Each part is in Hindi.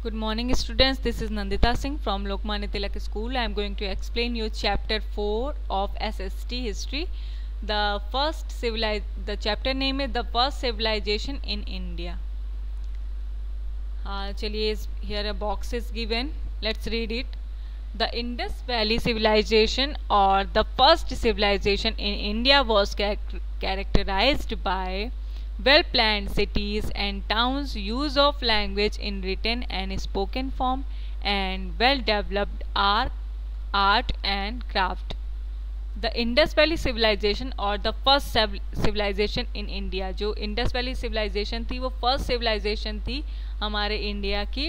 Good morning students, this is Nandita Singh from Lokmanya Tilak School. I am going to explain you chapter 4 of SST history. The chapter name is the first civilization in India. चलिए, here a box is given. Let's read it. The Indus Valley civilization or the first civilization in India was characterized by well-planned cities and towns, use of language in written and spoken form, and well-developed art and craft. The Indus valley civilization और the first civilization in India, जो इंडस वैली सिविलाइजेशन थी वो फर्स्ट सिविलाइजेशन थी हमारे इंडिया की।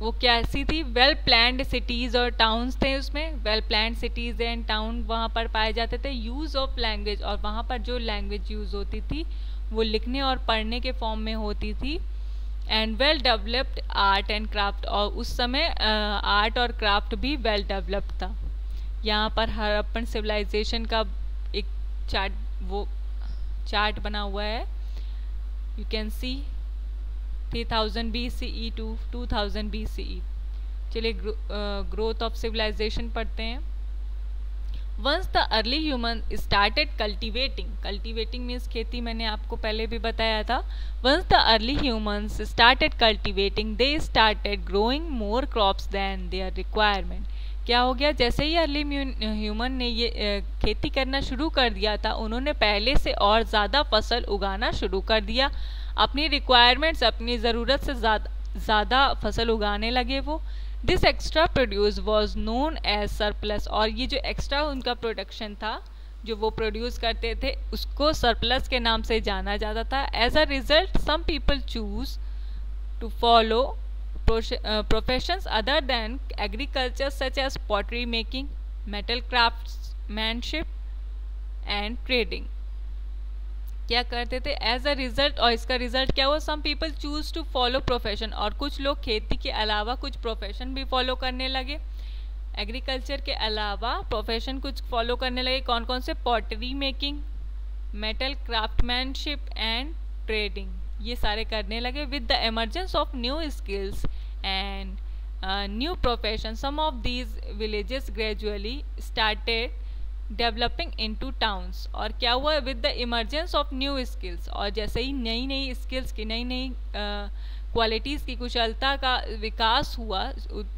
वो कैसी थी? वेल प्लान्ड सिटीज़ और टाउन्स थे उसमें, well planned cities and town वहाँ पर पाए जाते थे। यूज़ ऑफ लैंग्वेज, और वहाँ पर जो लैंग्वेज यूज़ होती थी वो लिखने और पढ़ने के फॉर्म में होती थी। And well developed art and craft, और उस समय आर्ट और क्राफ्ट भी वेल डेवलप्ड था। यहाँ पर हड़प्पन सिविलाइजेशन का एक चार्ट बना हुआ है, you can see 3000 BCE to 2000 BCE। चलिए ग्रोथ ऑफ सिविलाइजेशन पढ़ते हैं। Once the early human started cultivating means खेती, मैंने आपको पहले भी बताया था। Once the early humans started cultivating they started growing more crops than their requirement. क्या हो गया? जैसे ही अर्ली ह्यूमन ने ये खेती करना शुरू कर दिया था, उन्होंने पहले से और ज़्यादा फसल उगाना शुरू कर दिया। अपनी रिक्वायरमेंट्स, अपनी ज़रूरत से ज़्यादा फसल उगाने लगे वो। This extra produce was known as surplus, और ये जो एक्स्ट्रा उनका प्रोडक्शन था जो वो प्रोड्यूस करते थे उसको सरप्लस के नाम से जाना जाता था। As a result some people choose to follow professions other than agriculture such as pottery making, metal craftsmanship and trading। क्या करते थे? एज अ रिजल्ट, और इसका रिजल्ट क्या हुआ? Some people choose to follow profession, और कुछ लोग खेती के अलावा कुछ प्रोफेशन भी फॉलो करने लगे। एग्रीकल्चर के अलावा प्रोफेशन कुछ फॉलो करने लगे। कौन कौन से? Pottery making, metal craftsmanship and trading, ये सारे करने लगे। With the emergence of new skills and new profession some of these villages gradually started developing into towns. और क्या हुआ? With the emergence of new skills, और जैसे ही नई नई स्किल्स की, नई नई क्वालिटीज़ की, कुशलता का विकास हुआ,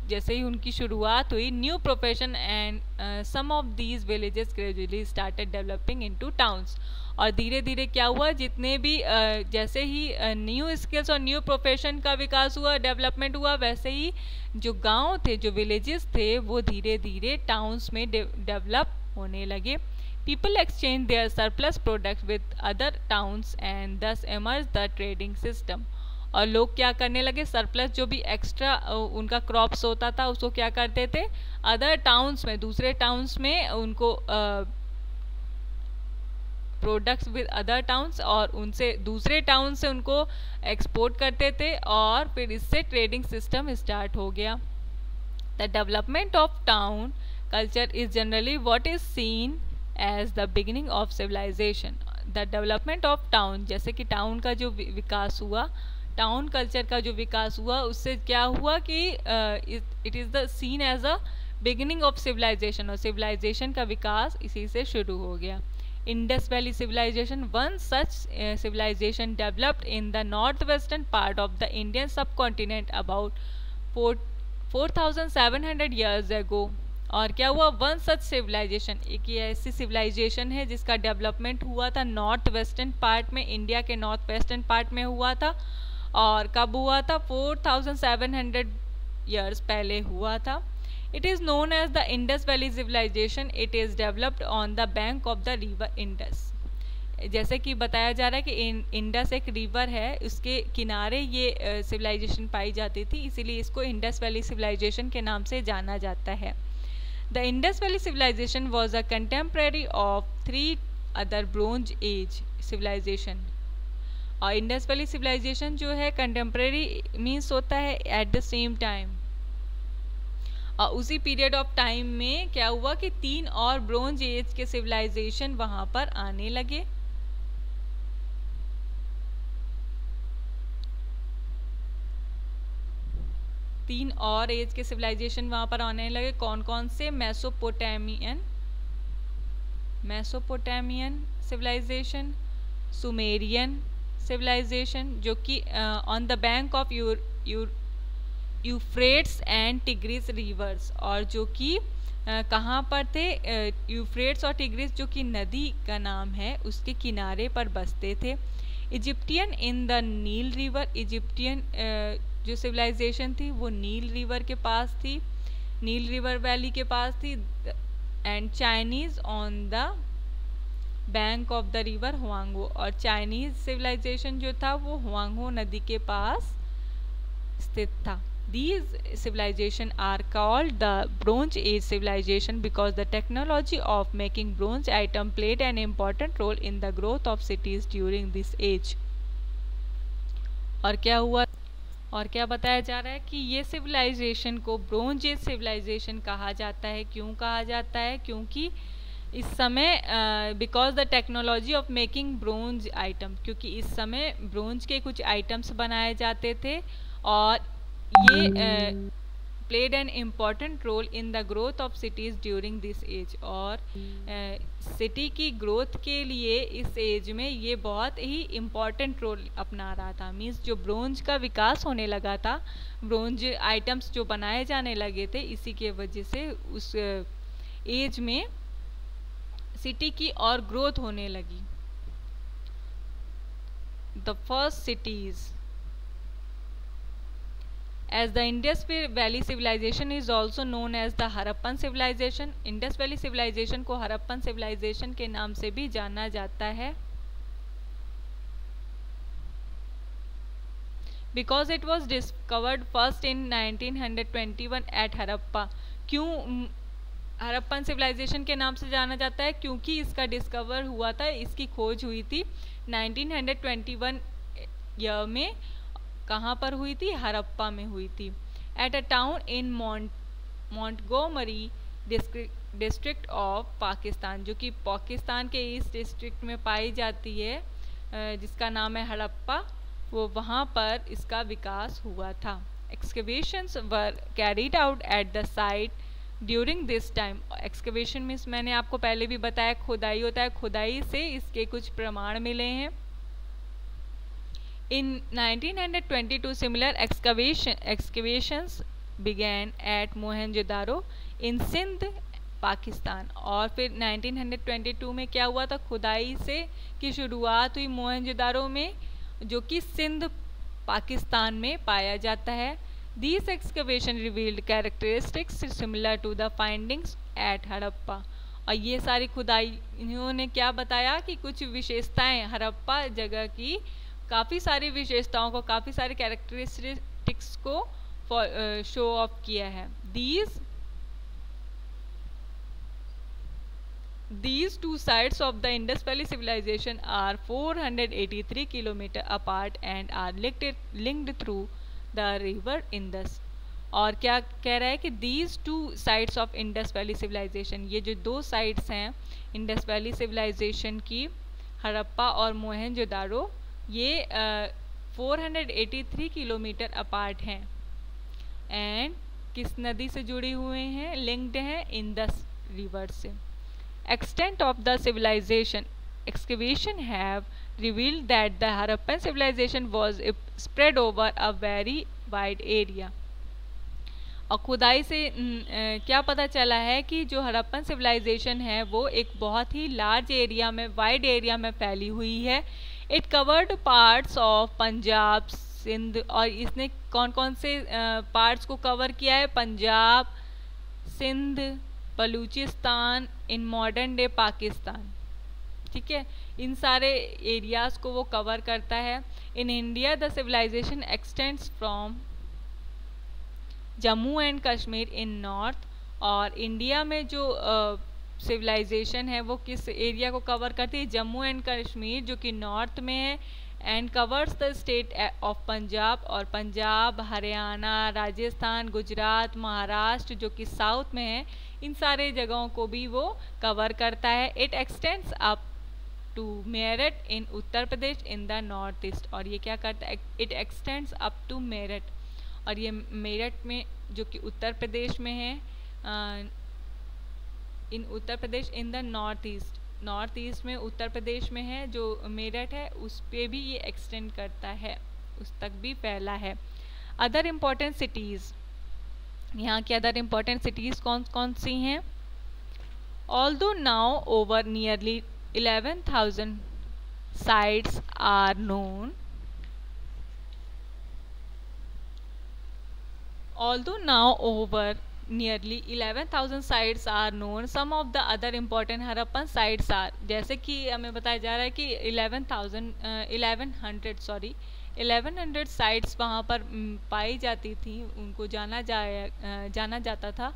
जैसे ही उनकी शुरुआत हुई, new profession and some of these villages gradually started developing into towns. और धीरे धीरे क्या हुआ? जितने भी जैसे ही न्यू स्किल्स और न्यू प्रोफेशन का विकास हुआ, डेवलपमेंट हुआ, वैसे ही जो गांव थे, जो विलेजेस थे, वो धीरे धीरे टाउन्स में डेवलप होने लगे। People exchange there surplus products with other towns and दस एमर्ज द ट्रेडिंग सिस्टम। और लोग क्या करने लगे? सरप्लस, जो भी एक्स्ट्रा उनका क्रॉप्स होता था उसको क्या करते थे? अदर टाउन्स में, दूसरे टाउन्स में उनको प्रोडक्ट्स विद अदर टाउन्स, और उनसे दूसरे टाउन से उनको एक्सपोर्ट करते थे, और फिर इससे ट्रेडिंग सिस्टम स्टार्ट हो गया। The development of town culture is generally what is seen as the beginning of civilization. The development of town, जैसे कि टाउन का जो विकास हुआ, टाउन कल्चर का जो विकास हुआ, उससे क्या हुआ कि it is the seen as a beginning of civilization, और सिविलाइजेशन का विकास इसी से शुरू हो गया। Indus Valley civilization, one such civilization developed in the northwestern part of the Indian subcontinent about 4700 years ago। और क्या हुआ? वन सच सिविलाइजेशन, एक ये ऐसी सिविलाइजेशन है जिसका डेवलपमेंट हुआ था नॉर्थ वेस्टर्न पार्ट में, इंडिया के नॉर्थ वेस्टर्न पार्ट में हुआ था। और कब हुआ था? 4700 ईयर्स पहले हुआ था। It is known as the Indus Valley civilization. It is developed on the bank of the river Indus। जैसे कि बताया जा रहा है कि इंडस एक रिवर है, उसके किनारे ये सिविलाइजेशन पाई जाती थी, इसीलिए इसको इंडस वैली सिविलाइजेशन के नाम से जाना जाता है। The Indus valley civilization was a contemporary of 3 other bronze age civilization. और इंडस वैली सिविलाइजेशन जो है कंटेम्प्रेरी मीन्स होता है एट द सेम टाइम, और उसी पीरियड ऑफ टाइम में क्या हुआ कि 3 और ब्रोंज एज के सिविलाइजेशन वहां पर आने लगे। 3 और एज के सिविलाइजेशन वहाँ पर आने लगे। कौन कौन से? मेसोपोटामियन सिविलाइजेशन, सुमेरियन सिविलाइजेशन जो कि on the bank of Euphrates and tigris reverse, और जो कि कहाँ पर थे? यूफ्रेट्स और टिग्रिस जो कि नदी का नाम है उसके किनारे पर बसते थे। Egyptian in the Nile river, Egyptian जो सिविलाइजेशन थी वो नील रिवर के पास थी, नील रिवर वैली के पास थी। And Chinese on the bank of the river हुआंगहो, और चाइनीज सिविलाइजेशन जो था वो हुआंगहो नदी के पास स्थित था। These civilization are called the Bronze Age civilization because the technology of making bronze item played an important role in the growth of cities during this age. और क्या हुआ और क्या बताया जा रहा है कि ये सिविलाइजेशन को ब्रोंज एज सिविलाइजेशन कहा जाता है। क्यों कहा जाता है? क्योंकि इस समय because the technology of making bronze item, क्योंकि इस समय ब्रोंज के कुछ आइटम्स बनाए जाते थे और ये played an important role in the growth of cities during this age, और सिटी की ग्रोथ के लिए इस एज में ये बहुत ही इम्पॉर्टेंट रोल अपना रहा था। मीन्स जो ब्रोंज का विकास होने लगा था, ब्रोंज आइटम्स जो बनाए जाने लगे थे, इसी के वजह से उस एज में सिटी की और ग्रोथ होने लगी। The first cities as the Indus Valley civilization is also known as the Harappan civilization. Indus Valley civilization को हरप्पन civilization के नाम से भी जाना जाता है because it was discovered first in 1921 at Harappa. क्यों हरप्पन सिविलाइजेशन के नाम से जाना जाता है? क्योंकि इसका डिस्कवर हुआ था, इसकी खोज हुई थी 1921 ईयर में। कहाँ पर हुई थी? हरप्पा में हुई थी। At a town in Montgomery district of Pakistan, जो कि पाकिस्तान के ईस्ट डिस्ट्रिक्ट में पाई जाती है, जिसका नाम है हड़प्पा, वो वहाँ पर इसका विकास हुआ था। Excavations were carried out at the site during this time. Excavation means मैंने आपको पहले भी बताया खुदाई होता है, खुदाई से इसके कुछ प्रमाण मिले हैं। In 1922 similar excavations began at Mohenjodaro in Sindh Pakistan, और फिर 1922 में क्या हुआ था? खुदाई से की शुरुआत हुई मोहनजोदारो में, जो कि सिंध पाकिस्तान में पाया जाता है। These excavation revealed characteristics similar to the findings at Harappa, और ये सारी खुदाइयों ने क्या बताया कि कुछ विशेषताएं हड़प्पा जगह की, काफ़ी सारी विशेषताओं को, काफ़ी सारी कैरेक्टरिस्टिक्स को शो ऑफ किया है। These two sides of the Indus Valley civilization are 483 kilometer apart and are linked through the river Indus. और क्या कह रहा है कि these two sides of Indus Valley civilization, ये जो दो साइड्स हैं इंडस वैली सिविलाइजेशन की, हड़प्पा और मोहनजोदारो, ये 483 किलोमीटर अपार्ट हैं एंड किस नदी से जुड़ी हुए हैं? लिंक्ड हैं इंडस रिवर से। Extent of the civilization excavation have revealed that the Harappan civilization was spread over a very wide area. और खुदाई से क्या पता चला है कि जो हड़प्पन सिविलाइजेशन है वो एक बहुत ही लार्ज एरिया में, वाइड एरिया में फैली हुई है। It covered parts of Punjab, Sindh, और इसने कौन कौन से पार्ट्स को कवर किया है? Punjab, Sindh, Balochistan, in modern day Pakistan. ठीक है, इन सारे एरियाज़ को वो कवर करता है। In India the civilization extends from Jammu and Kashmir in north, और इंडिया में जो सिविलाइजेशन है वो किस एरिया को कवर करती है? जम्मू एंड कश्मीर, जो कि नॉर्थ में है, and covers the state of Punjab, और पंजाब, हरियाणा, राजस्थान, गुजरात, महाराष्ट्र जो कि साउथ में है, इन सारे जगहों को भी वो कवर करता है। It extends up to Meerut in Uttar Pradesh in the north east, और ये क्या करता है? It extends up to Meerut, और ये मेरठ में जो कि उत्तर प्रदेश में है, इन Uttar Pradesh in the north east में उत्तर प्रदेश में है जो मेरठ है, उस पे भी ये एक्सटेंड करता है, उस तक भी फैला है। अदर इम्पोर्टेंट सिटीज़, यहाँ की अदर इम्पोर्टेंट सिटीज़ कौन कौन सी हैं? Although now over nearly 11,000 sites are known. Although now over nearly 11,000 sites are known, some of the other important Harappan sites are, जैसे कि हमें बताया जा रहा है कि 1100 sites वहाँ पर पाई जाती थी, उनको जाना जाता था।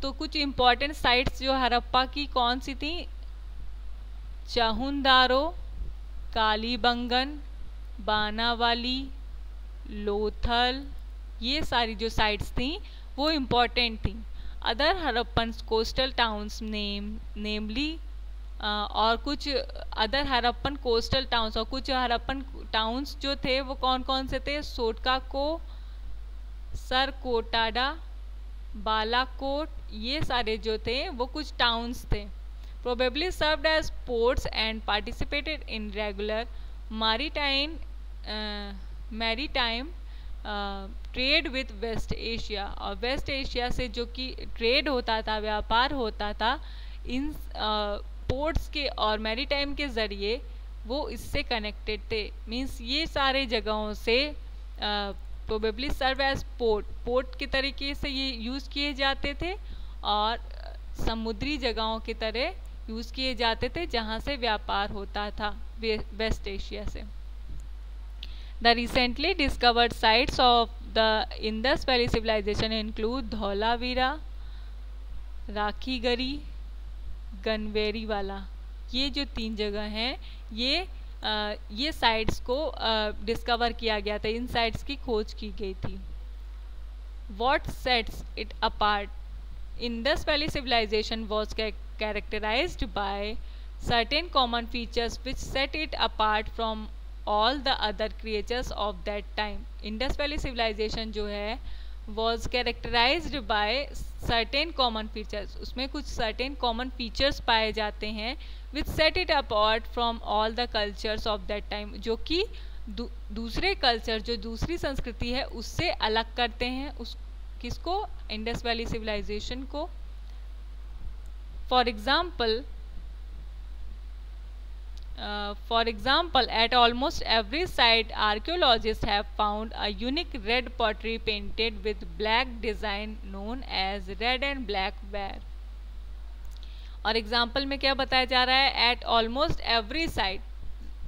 तो कुछ इम्पोर्टेंट साइट्स जो हड़प्पा की कौन सी थी? चाहुंदारो, कालीबंगन, बानावाली, लोथल, ये सारी जो साइट्स थी वो इम्पॉर्टेंट थी। अदर हड़प्पन कोस्टल टाउन्स नेमली, और कुछ अदर हड़प्पन कोस्टल टाउन्स, और कुछ हड़प्पन टाउन्स जो थे वो कौन कौन से थे? सोटकाको, सरकोटाडा, बालाकोट, ये सारे जो थे वो कुछ टाउन्स थे। Probably served as ports and participated in regular maritime trade with West Asia, और वेस्ट एशिया से जो कि ट्रेड होता था, व्यापार होता था, इन पोर्ट्स के और मैरीटाइम के ज़रिए वो इससे कनेक्टेड थे। मीन्स ये सारे जगहों से प्रोबेबली सर्व एज पोर्ट के तरीके से ये यूज़ किए जाते थे, और समुद्री जगहों की तरह यूज़ किए जाते थे जहाँ से व्यापार होता था वेस्ट एशिया से। The recently discovered sites of the Indus valley civilization include Dholavira, Rakhigarhi, Ganweriwala. ये जो 3 जगह हैं ये साइट्स को डिस्कवर किया गया था, इन साइट्स की खोज की गई थी। What sets it apart? Indus Valley civilization was characterized by certain common features which set it apart from all the other creatures of that time. Indus Valley civilization जो है was characterized by certain common features, उसमें कुछ certain common features पाए जाते हैं which set it apart from all the cultures of that time, जो कि दूसरे कल्चर, जो दूसरी संस्कृति है उससे अलग करते हैं उस किसको? इंडस वैली सिविलाइजेशन को। For example at almost every site archaeologist have found a unique red pottery painted with black design known as red and black ware. और एग्जाम्पल में क्या बताया जा रहा है? At almost every site,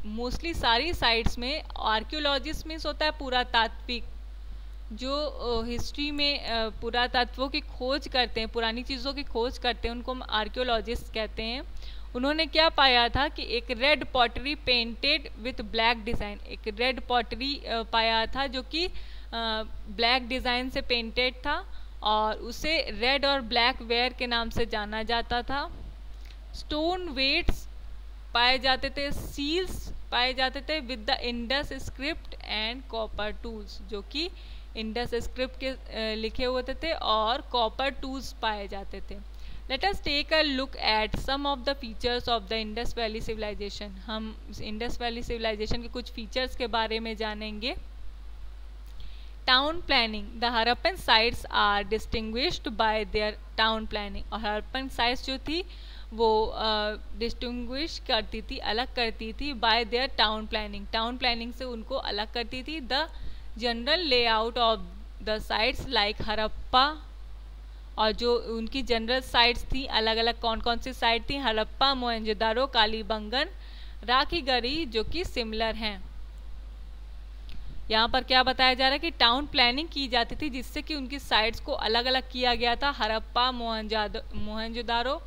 mostly सारी साइट्स में, आर्कियोलॉजिस्ट मीन्स होता है पुरातात्विक, जो हिस्ट्री में पुरातत्वों की खोज करते हैं, पुरानी चीज़ों की खोज करते हैं, उनको हम आर्कियोलॉजिस्ट कहते हैं। उन्होंने क्या पाया था कि एक red pottery painted with black design, एक रेड पॉटरी पाया था जो कि ब्लैक डिज़ाइन से पेंटेड था, और उसे रेड और ब्लैक वेयर के नाम से जाना जाता था। स्टोन वेट्स पाए जाते थे, सील्स पाए जाते थे with the Indus script and copper tools, जो कि इंडस स्क्रिप्ट के लिखे होते थे, और कॉपर टूल्स पाए जाते थे। Let us take a look at some of the features of the Indus valley civilization. हम इंडस वैली सिविलाइजेशन के कुछ फीचर्स के बारे में जानेंगे। Town planning, the Harappan sites are distinguished by their town planning, और हड़प्पन साइट्स जो थी वो डिस्टिंग्विश करती थी, अलग करती थी bye their town planning, town planning से उनको अलग करती थी। The general layout of the sites like Harappa, और जो उनकी जनरल साइट्स थी अलग अलग कौन कौन सी साइट थी? हड़प्पा, मोहनजोदारो, कालीबंगन, राखीगढ़ी, जो कि सिमिलर हैं। यहाँ पर क्या बताया जा रहा है कि टाउन प्लानिंग की जाती थी जिससे कि उनकी साइट्स को अलग अलग किया गया था। हड़प्पा, मोहनजोदारो,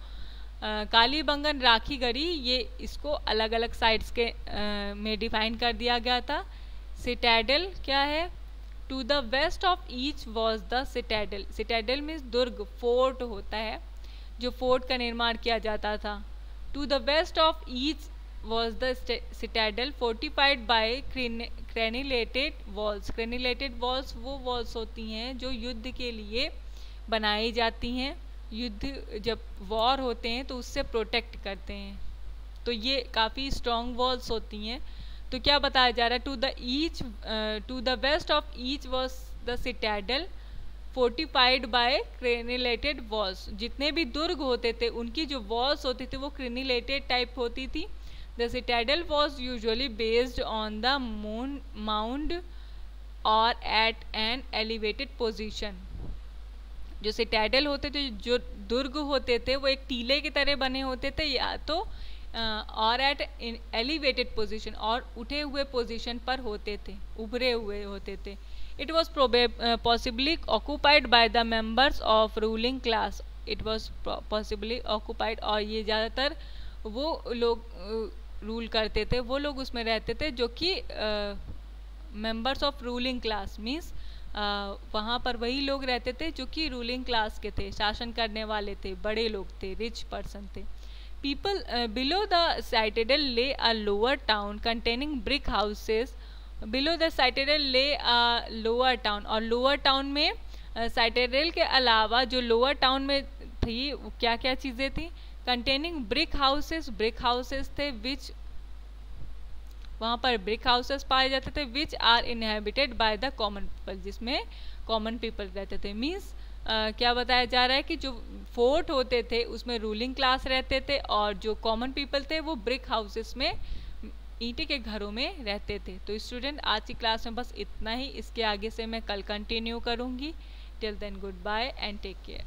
कालीबंगन, राखीगढ़ी, ये इसको अलग अलग साइट्स के में डिफाइन कर दिया गया था। सिटैडल क्या है? To the waste of each was the citadel, citadel means दुर्ग, फोर्ट होता है, जो फोर्ट का निर्माण किया जाता था। टू द वेस्ट ऑफ ईच was the citadel fortified by crenellated walls. crenellated walls वो walls होती हैं जो युद्ध के लिए बनाई जाती हैं, युद्ध जब वॉर होते हैं तो उससे प्रोटेक्ट करते हैं, तो ये काफ़ी स्ट्रॉन्ग वॉल्स होती हैं। तो क्या बताया जा रहा है, to the waste of each was the citadel fortified by crenellated walls. जितने भी दुर्ग होते थे उनकी जो वॉल्स होती थी वो क्रेनिलेटेड टाइप होती थी। The citadel was usually based on the mound और एट एन एलिवेटेड पोजिशन। जो सिटैडल होते थे, जो दुर्ग होते थे, वो एक टीले की तरह बने होते थे या तो और एट एलिवेटेड पोजीशन और उठे हुए पोजीशन पर होते थे, उभरे हुए होते थे। It was possibly occupied by the members of ruling class. It was possibly occupied, और ये ज़्यादातर वो लोग रूल करते थे, वो लोग उसमें रहते थे जो कि members of ruling class means वहाँ पर वही लोग रहते थे जो कि रूलिंग क्लास के थे, शासन करने वाले थे, बड़े लोग थे, रिच पर्सन थे। People below the citadel lay a lower town containing brick houses. Below the citadel lay a lower town, और लोअर टाउन में साइटेडल के अलावा जो लोअर टाउन में थी क्या क्या चीज़ें थी, containing brick houses, brick houses थे, विच वहाँ पर ब्रिक हाउसेस पाए जाते थे, which are inhabited by the common people, जिसमें कॉमन पीपल रहते थे। मीन्स क्या बताया जा रहा है कि जो फोर्ट होते थे उसमें रूलिंग क्लास रहते थे और जो कॉमन पीपल थे वो ब्रिक हाउसेस में, ईंटे के घरों में रहते थे। तो स्टूडेंट आज की क्लास में बस इतना ही, इसके आगे से मैं कल कंटिन्यू करूँगी। Till then good bye and take care.